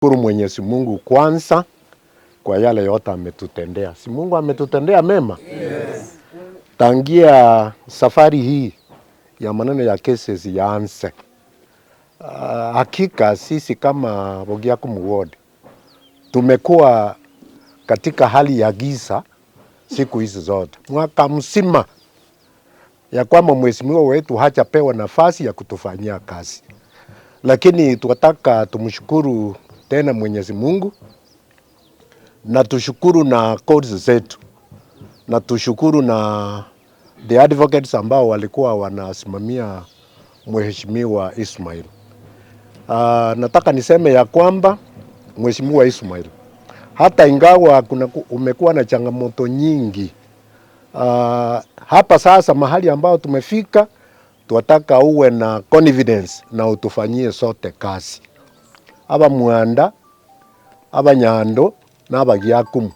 Shukuru Mwenyezi Mungu kwanza kwa yale yote ametutendea. Si Mungu ametutendea mema? Yes. Tangia safari hii ya maneno ya cases yaanze. Hakika sisi kama Bogiakumu Ward tumekuwa katika hali ya giza siku hizi zote. Mwaka mzima ya kwamba mheshimiwa wetu hajapewa nafasi ya kutufanyia kazi. Lakini tunataka tumshukuru tena Mwenyezi Mungu na tushukuru na courts zetu na tushukuru na the advocates ambao walikuwa wanasimamia mheshimiwa Ismail. Nataka niseme ya kwamba mheshimiwa Ismail, hata ingawa umekuwa na changamoto nyingi, hapa sasa mahali ambao tumefika, tunataka uwe na confidence na utufanyie sote kazi. Aba Mwanda, aba Nyando na Bogiakumu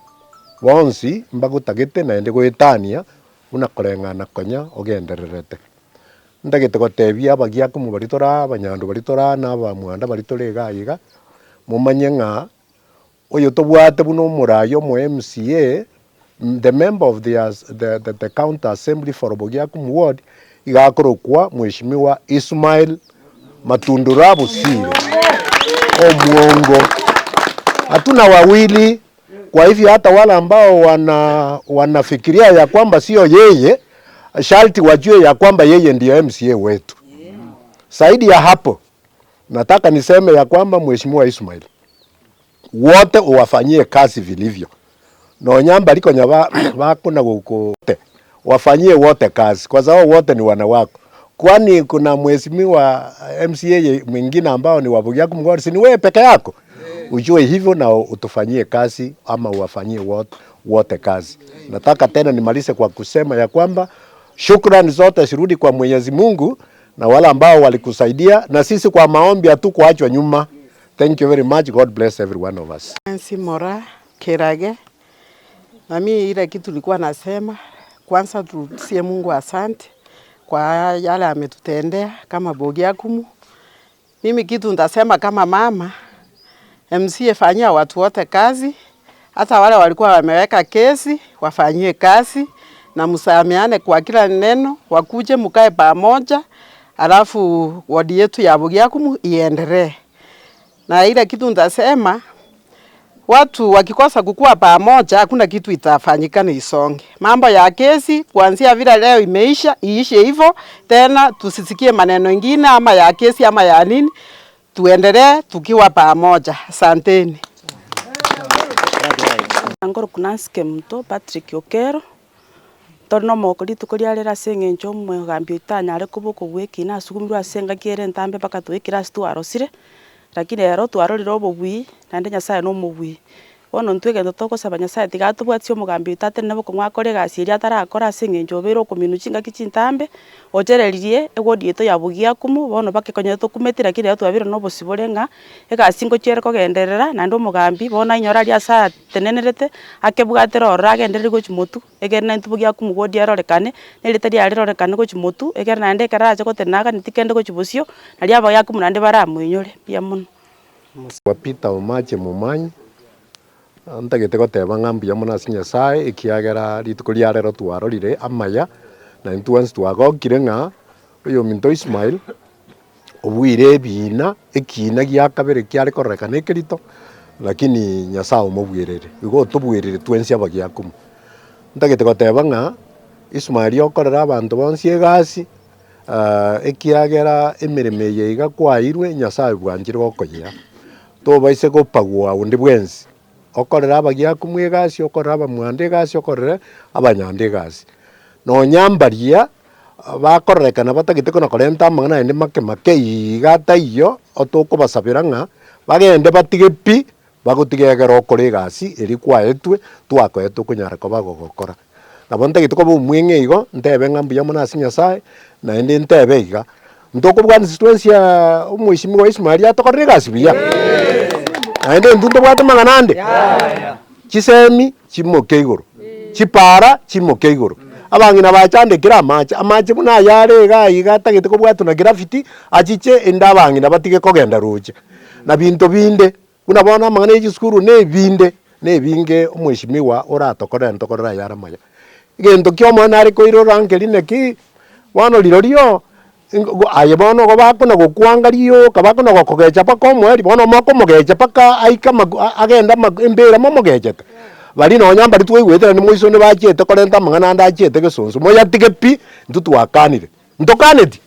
bonsi mbagutagite na ende gwitania unakorengana konya ogendererete. Ndagite gotebia Bogiakumu baritora, Abanyando baritora na aba Mwanda baritorega iga mumanye nga oyo tobwate buno murayo mu MCA, the member of the county assembly for Bogiakumu Ward igakorokwa mheshimiwa Ismail Matundura Busire Omwongo. Hatuna wawili, kwa hivyo hata wale ambao wanafikiria ya kwamba sio yeye, sharti wajue ya kwamba yeye ndiyo MCA wetu. Zaidi ya hapo, nataka niseme ya kwamba mheshimiwa Ismail, wote uwafanyie kazi vilivyo. No nyamba liko wako na gukote. Wafanyie wote kazi kwa sababu wote ni wanawako. Kwani kuna mheshimiwa MCA mwingine ambao ni wa Bogiakumu Ward, si ni wewe peke yako? Ujue hivyo na utufanyie kazi ama uwafanyie wote kazi. Nataka tena nimalize kwa kusema ya kwamba shukrani zote zirudi kwa Mwenyezi Mungu na wale ambao walikusaidia, na sisi kwa maombi hatukuachwa nyuma. Thank you very much. God bless every one of us. Nancy Mora Kirage. Na mimi ile kitu nilikuwa nasema, kwanza tusie Mungu asante kwa yale ametutendea kama Bogiakumu. Mimi kitu nitasema kama mama, MCA fanyia watu wote kazi, hata wale walikuwa wameweka kesi wafanyie kazi na msamiane kwa kila neno, wakuje mkae pamoja, alafu wadi yetu ya Bogiakumu iendelee. Na ile kitu nitasema, watu wakikosa kukua pamoja hakuna kitu itafanyika na isonge. Mambo ya kesi kuanzia vile leo imeisha, iishe hivyo, tena tusisikie maneno mengine ama ya kesi ama ya nini, tuendelee tukiwa pamoja. Asanteni. Angoro kunansike mto Patrick Okero. Torno mokoli tukolialera senge ncho mugambio itanya ale kuboko gweki na sugumirwa senga kiere ntambe paka twikira stu arosire. Lakini ero twarorire obobui nande Nyasaye no mobui. Bono ntwege ndotokosaba Nyasaye tigatubwatio mugambio itate nebo kumwakore gasi iria tarakora senge njobero kuminuchinga kichintambe ochereririe egodi eto ya Bogiakumu bono bakekonya tukumetira kire twabire no bosiborenga egasi ngochiere kogenderera nando mugambi bona inyora ria saa tenenerete akebwatera orage ndere gochimotu egena ntu Bogiakumu godi arorekane neritari arirorekane gochimotu egera nande karaje gotenaga nitikende gochibosio na ria Bogiakumu nande baramuinyore bia muno Wapita omache mumanyi ntagete goteba ng'ambu ya Mwana Nyasaye ikiagera rituko riarero twarorire amaya na ntuansi twagokire ng'a oyo minto Ismail obwire bina ekina gia kabere kiare korekana ekirito, lakini Nyasaye omobwirere igo tobwirire twensi Bogiakumu. Ntagete goteba ng'a Ismail okorera abantu bonsi egasi ekiagera emereme ye iga kwairwe Nyasaye bwanjire gokoyea tobaise gopagwa undi bwensi okorera Bogiakumu egasi, okorera Abamwanda egasi, okorera Abanyando egasi. No nyambaria bakorekana batagite kono korenta amang'ana ende make iga taiyo otokobasabera ng'a bagende batige pi bagotigegera okora egasi eri kwaetwe twakoetwe okonyara koba gogokora. Nabo ntagite koba omweng'e igo ntebe ng'ambu ya Mwana Nyasaye naende ntebe iga ntokobwana situensi ya omweshimiwa Ismail atokorera egasi buya. Naende ntunto bwate mang'anande chisemi chimoke igoro chipara chimoke igoro abang'ina bachandekera amache buna yare iga tagete kobwatuna graffiti achiche enda abang'ina batige kogenda roche na binto binde kuna bona mang'ana echisukuru ne binge omweshimiwa oratokorera yara maya gento kiomo nare koirora nkeri neki bono rirorio aye bono go bakona gokwanga rioka bakona gokogecha paka omweri bono moko mogecha paka aika agenda embera momogechete bari no nyamba ritwaigwetera ni moiso ne bachete korenta mang'ana ndachete gesonso moyatige pi ntutwakanire ntokaneti